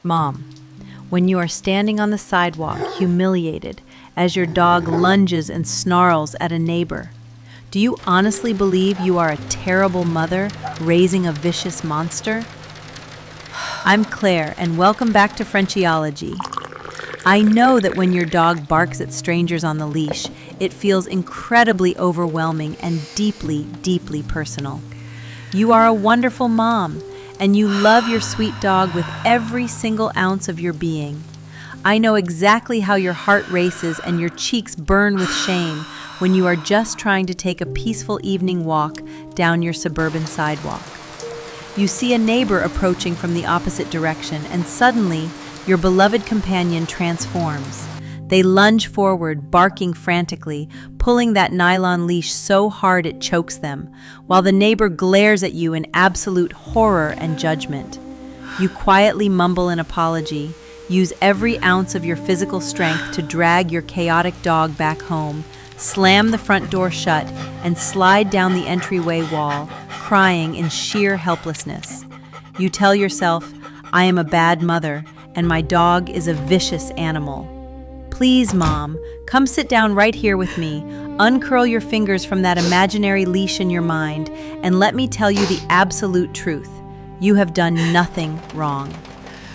Mom, when you are standing on the sidewalk, humiliated, as your dog lunges and snarls at a neighbor, do you honestly believe you are a terrible mother raising a vicious monster? I'm Claire, and welcome back to Frenchiology. I know that when your dog barks at strangers on the leash, it feels incredibly overwhelming and deeply, deeply personal. You are a wonderful mom, and you love your sweet dog with every single ounce of your being. I know exactly how your heart races and your cheeks burn with shame when you are just trying to take a peaceful evening walk down your suburban sidewalk. You see a neighbor approaching from the opposite direction, and suddenly, your beloved companion transforms. They lunge forward, barking frantically, pulling that nylon leash so hard it chokes them, while the neighbor glares at you in absolute horror and judgment. You quietly mumble an apology, use every ounce of your physical strength to drag your chaotic dog back home, slam the front door shut, and slide down the entryway wall, crying in sheer helplessness. You tell yourself, "I am a bad mother, and my dog is a vicious animal." Please, Mom, come sit down right here with me, uncurl your fingers from that imaginary leash in your mind, and let me tell you the absolute truth. You have done nothing wrong.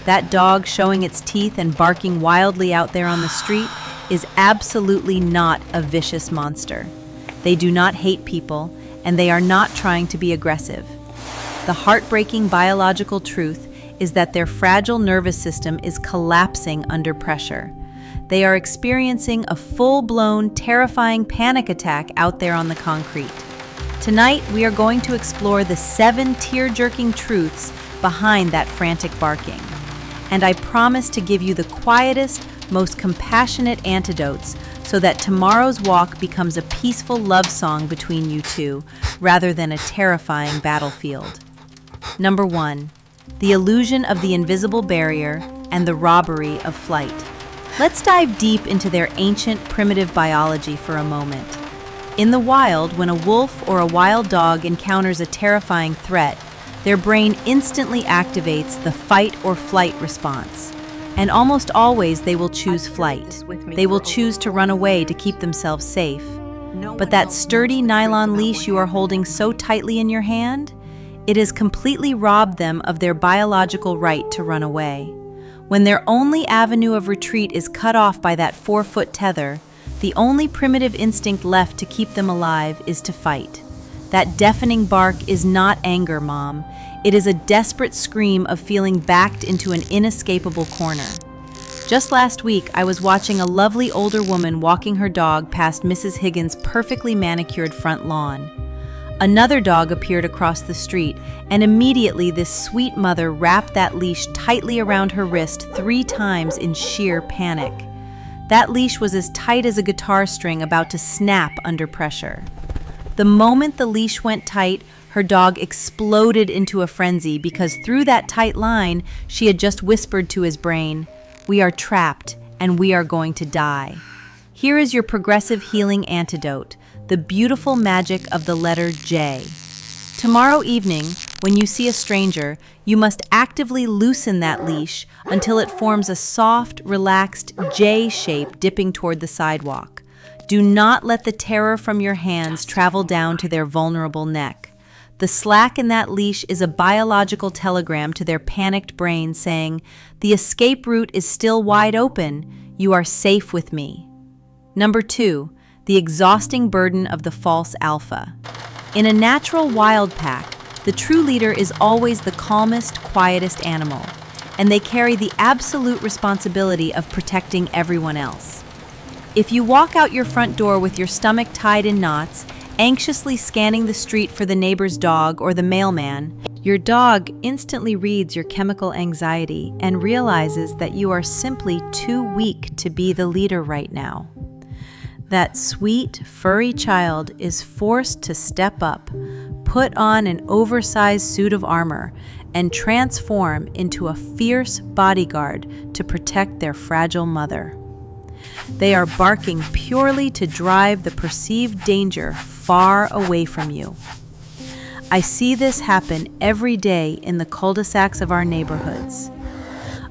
That dog showing its teeth and barking wildly out there on the street is absolutely not a vicious monster. They do not hate people, and they are not trying to be aggressive. The heartbreaking biological truth is that their fragile nervous system is collapsing under pressure. They are experiencing a full-blown, terrifying panic attack out there on the concrete. Tonight, we are going to explore the 7 tear-jerking truths behind that frantic barking. And I promise to give you the quietest, most compassionate antidotes so that tomorrow's walk becomes a peaceful love song between you two, rather than a terrifying battlefield. Number 1. The illusion of the invisible barrier and the robbery of flight. Let's dive deep into their ancient, primitive biology for a moment. In the wild, when a wolf or a wild dog encounters a terrifying threat, their brain instantly activates the fight or flight response. And almost always they will choose flight. They will choose to run away to keep themselves safe. But that sturdy nylon leash you are holding so tightly in your hand, it has completely robbed them of their biological right to run away. When their only avenue of retreat is cut off by that 4-foot tether, the only primitive instinct left to keep them alive is to fight. That deafening bark is not anger, Mom. It is a desperate scream of feeling backed into an inescapable corner. Just last week, I was watching a lovely older woman walking her dog past Mrs. Higgins' perfectly manicured front lawn. Another dog appeared across the street, and immediately this sweet mother wrapped that leash tightly around her wrist 3 times in sheer panic. That leash was as tight as a guitar string about to snap under pressure. The moment the leash went tight, her dog exploded into a frenzy because through that tight line, she had just whispered to his brain, "We are trapped, and we are going to die." Here is your progressive healing antidote, the beautiful magic of the letter J. Tomorrow evening, when you see a stranger, you must actively loosen that leash until it forms a soft, relaxed J shape dipping toward the sidewalk. Do not let the terror from your hands travel down to their vulnerable neck. The slack in that leash is a biological telegram to their panicked brain saying, "The escape route is still wide open. You are safe with me." Number 2. The exhausting burden of the false alpha. In a natural wild pack, the true leader is always the calmest, quietest animal, and they carry the absolute responsibility of protecting everyone else. If you walk out your front door with your stomach tied in knots, anxiously scanning the street for the neighbor's dog or the mailman, your dog instantly reads your chemical anxiety and realizes that you are simply too weak to be the leader right now. That sweet, furry child is forced to step up, put on an oversized suit of armor, and transform into a fierce bodyguard to protect their fragile mother. They are barking purely to drive the perceived danger far away from you. I see this happen every day in the cul-de-sacs of our neighborhoods.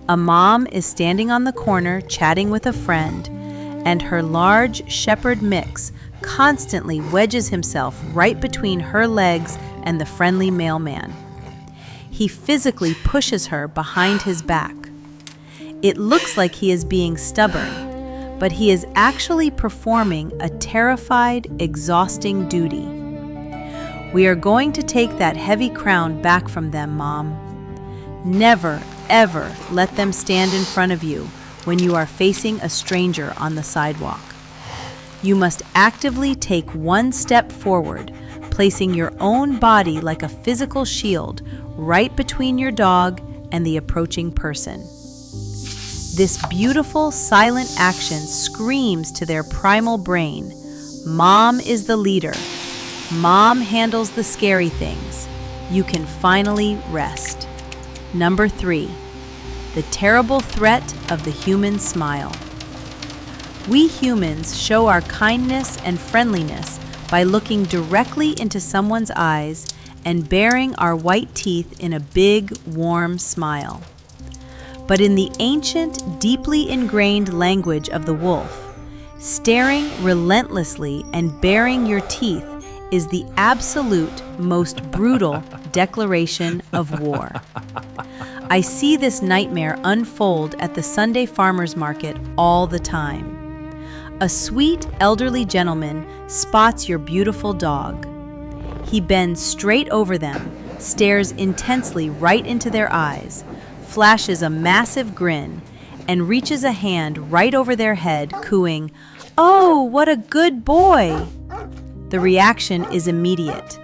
A mom is standing on the corner chatting with a friend, and her large shepherd mix constantly wedges himself right between her legs and the friendly mailman. He physically pushes her behind his back. It looks like he is being stubborn, but he is actually performing a terrified, exhausting duty. We are going to take that heavy crown back from them, Mom. Never, ever let them stand in front of you when you are facing a stranger on the sidewalk. You must actively take one step forward, placing your own body like a physical shield right between your dog and the approaching person. This beautiful, silent action screams to their primal brain, Mom is the leader. Mom handles the scary things. You can finally rest. Number 3, the terrible threat of the human smile. We humans show our kindness and friendliness by looking directly into someone's eyes and baring our white teeth in a big, warm smile. But in the ancient, deeply ingrained language of the wolf, staring relentlessly and baring your teeth is the absolute most brutal declaration of war. I see this nightmare unfold at the Sunday farmers market all the time. A sweet, elderly gentleman spots your beautiful dog. He bends straight over them, stares intensely right into their eyes, flashes a massive grin, and reaches a hand right over their head, cooing, "Oh, what a good boy!" The reaction is immediate.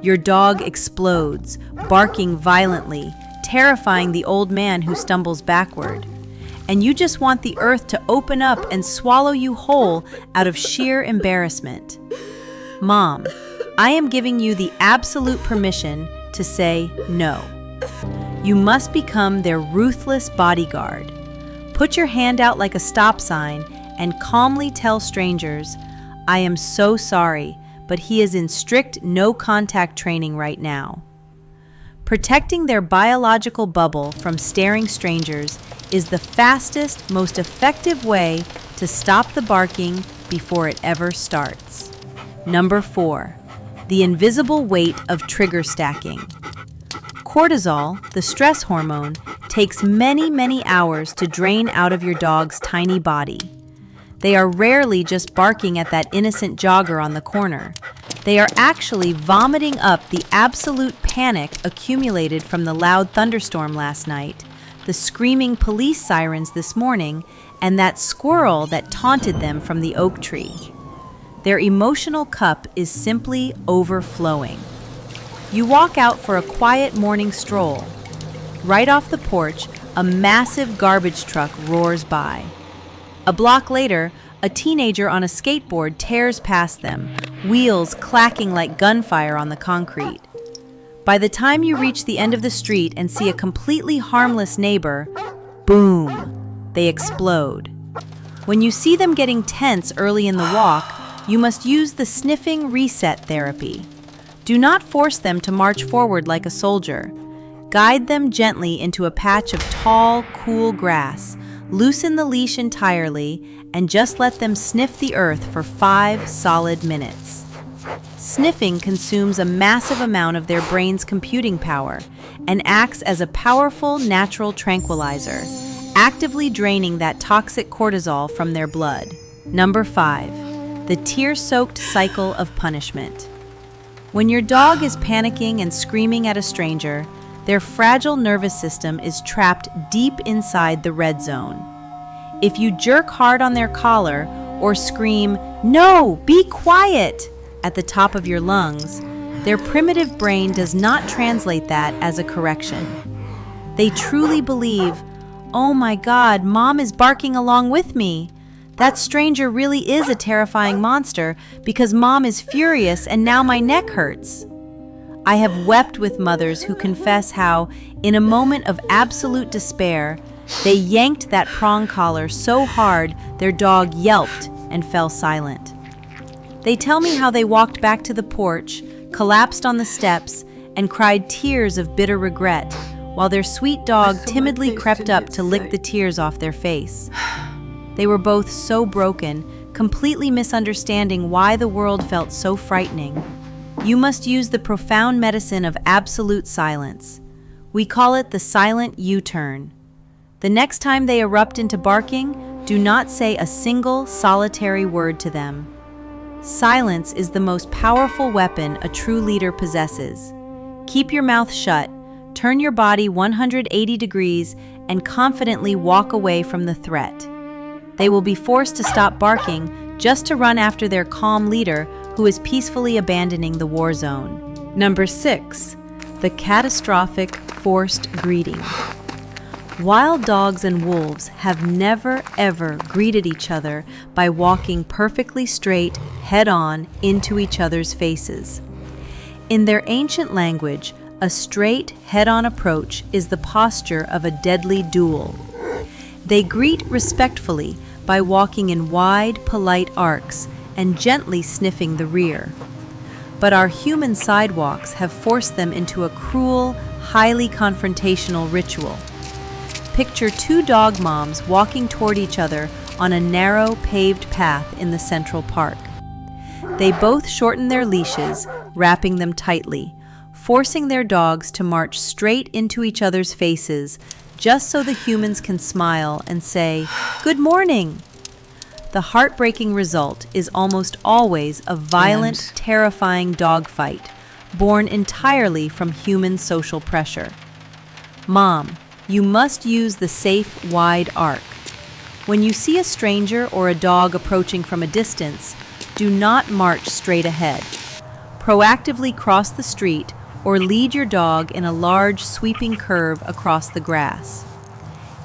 Your dog explodes, barking violently, terrifying the old man who stumbles backward. And you just want the earth to open up and swallow you whole out of sheer embarrassment. Mom, I am giving you the absolute permission to say no. You must become their ruthless bodyguard. Put your hand out like a stop sign and calmly tell strangers, I am so sorry, but he is in strict no-contact training right now. Protecting their biological bubble from staring strangers is the fastest, most effective way to stop the barking before it ever starts. Number 4, the invisible weight of trigger stacking. Cortisol, the stress hormone, takes many, many hours to drain out of your dog's tiny body. They are rarely just barking at that innocent jogger on the corner. They are actually vomiting up the absolute panic accumulated from the loud thunderstorm last night, the screaming police sirens this morning, and that squirrel that taunted them from the oak tree. Their emotional cup is simply overflowing. You walk out for a quiet morning stroll. Right off the porch, a massive garbage truck roars by. A block later, a teenager on a skateboard tears past them, wheels clacking like gunfire on the concrete. By the time you reach the end of the street and see a completely harmless neighbor, boom, they explode. When you see them getting tense early in the walk, you must use the sniffing reset therapy. Do not force them to march forward like a soldier. Guide them gently into a patch of tall, cool grass. Loosen the leash entirely and just let them sniff the earth for 5 solid minutes. Sniffing consumes a massive amount of their brain's computing power and acts as a powerful natural tranquilizer, actively draining that toxic cortisol from their blood. Number 5, the tear-soaked cycle of punishment. When your dog is panicking and screaming at a stranger, their fragile nervous system is trapped deep inside the red zone. If you jerk hard on their collar or scream, "No, be quiet," at the top of your lungs, their primitive brain does not translate that as a correction. They truly believe, "Oh my God, Mom is barking along with me. That stranger really is a terrifying monster because Mom is furious and now my neck hurts." I have wept with mothers who confess how, in a moment of absolute despair, they yanked that prong collar so hard their dog yelped and fell silent. They tell me how they walked back to the porch, collapsed on the steps, and cried tears of bitter regret, while their sweet dog timidly crept up to lick the tears off their face. They were both so broken, completely misunderstanding why the world felt so frightening. You must use the profound medicine of absolute silence. We call it the silent U-turn. The next time they erupt into barking, do not say a single, solitary word to them. Silence is the most powerful weapon a true leader possesses. Keep your mouth shut, turn your body 180 degrees, and confidently walk away from the threat. They will be forced to stop barking just to run after their calm leader who is peacefully abandoning the war zone. Number 6. The catastrophic forced greeting. Wild dogs and wolves have never ever greeted each other by walking perfectly straight, head-on, into each other's faces. In their ancient language, a straight, head-on approach is the posture of a deadly duel. They greet respectfully by walking in wide, polite arcs and gently sniffing the rear. But our human sidewalks have forced them into a cruel, highly confrontational ritual. Picture two dog moms walking toward each other on a narrow, paved path in the Central Park. They both shorten their leashes, wrapping them tightly, forcing their dogs to march straight into each other's faces just so the humans can smile and say, "Good morning." The heartbreaking result is almost always a violent, terrifying dogfight, born entirely from human social pressure. Mom, you must use the safe, wide arc. When you see a stranger or a dog approaching from a distance, do not march straight ahead. Proactively cross the street or lead your dog in a large, sweeping curve across the grass.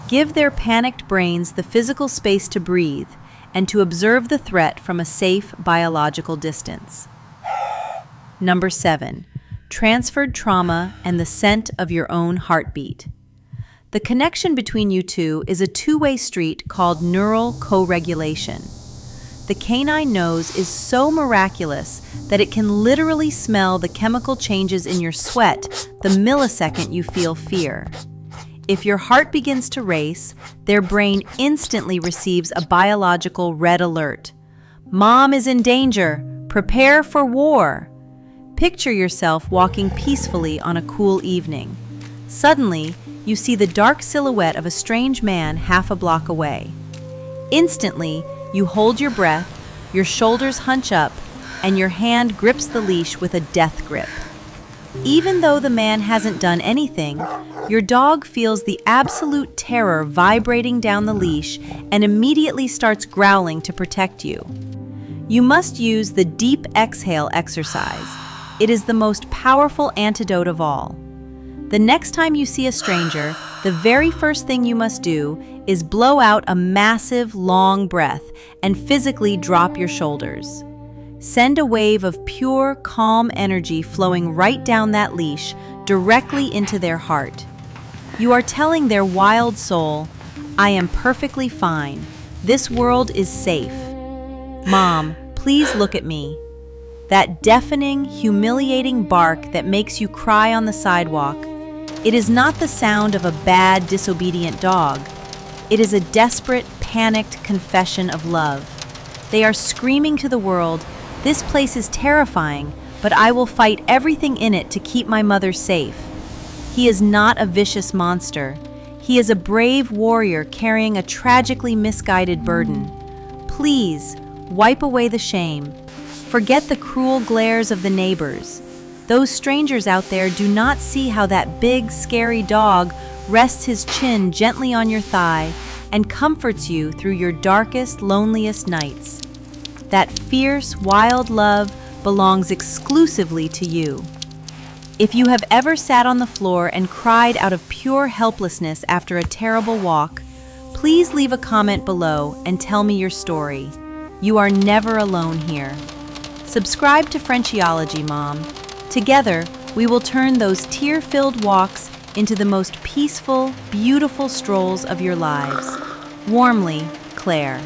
Give their panicked brains the physical space to breathe and to observe the threat from a safe biological distance. Number 7. Transferred trauma and the scent of your own heartbeat. The connection between you two is a two-way street called neural co-regulation. The canine nose is so miraculous that it can literally smell the chemical changes in your sweat the millisecond you feel fear. If your heart begins to race, their brain instantly receives a biological red alert. Mom is in danger. Prepare for war. Picture yourself walking peacefully on a cool evening. Suddenly, you see the dark silhouette of a strange man half a block away. Instantly, you hold your breath, your shoulders hunch up, and your hand grips the leash with a death grip. Even though the man hasn't done anything, your dog feels the absolute terror vibrating down the leash and immediately starts growling to protect you. You must use the deep exhale exercise. It is the most powerful antidote of all. The next time you see a stranger, the very first thing you must do is blow out a massive, long breath and physically drop your shoulders. Send a wave of pure, calm energy flowing right down that leash, directly into their heart. You are telling their wild soul, "I am perfectly fine. This world is safe. Mom, please look at me." That deafening, humiliating bark that makes you cry on the sidewalk, it is not the sound of a bad, disobedient dog. It is a desperate, panicked confession of love. They are screaming to the world, "This place is terrifying, but I will fight everything in it to keep my mother safe." He is not a vicious monster. He is a brave warrior carrying a tragically misguided burden. Please, wipe away the shame. Forget the cruel glares of the neighbors. Those strangers out there do not see how that big, scary dog rests his chin gently on your thigh and comforts you through your darkest, loneliest nights. That fierce, wild love belongs exclusively to you. If you have ever sat on the floor and cried out of pure helplessness after a terrible walk, please leave a comment below and tell me your story. You are never alone here. Subscribe to Frenchiology, Mom. Together, we will turn those tear-filled walks into the most peaceful, beautiful strolls of your lives. Warmly, Claire.